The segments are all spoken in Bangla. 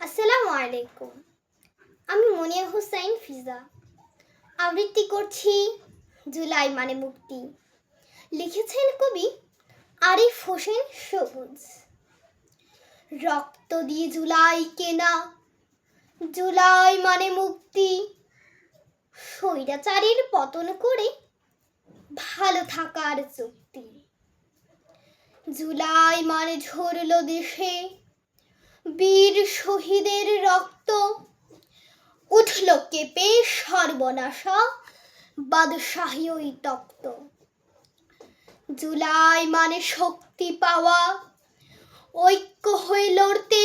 আসসালামু আলাইকুম। আমি মনিয়া হুসাইন ফিজা। আবৃত্তি করছি জুলাই মানে মুক্তি। লিখেছেন কবি আরিফ হোসেন সবুজ। রক্ত দিয়ে জুলাই কেনা, জুলাই মানে মুক্তি। স্বৈরাচারীর পতন করে ভালো থাকার চুক্তি। জুলাই মানে ঝরল দেশে বীর শহীদের রক্ত। উঠল কেঁপে সর্বনাশা বাদশাহী ওই তক্ত। জুলাই মানে শক্তি পাওয়া, ঐক্য হয়ে লড়তে।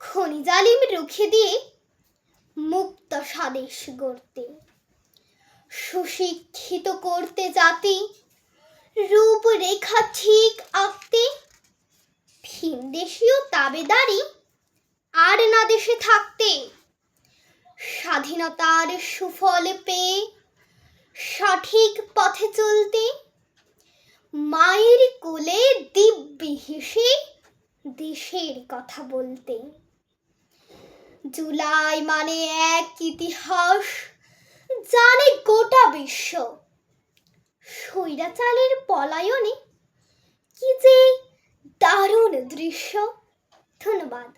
খনি জালিম রুখে দিয়ে মুক্ত স্বদেশ গড়তে। সুশিক্ষিত করতে জাতি, রূপরেখা ঠিক আঁকতে। ভিনদেশীয় তাবেদারি আর না দেশে থাকতে। স্বাধীনতার সুফল পেয়ে সঠিক পথে চলতে। মায়ের কোলে দিব্যি হেসে দেশের কথা বলতে। জুলাই মানে এক ইতিহাস জানে গোটা বিশ্ব। স্বৈরাচারের পলায়নে কি যে দারুণ দৃশ্য। ধন্যবাদ।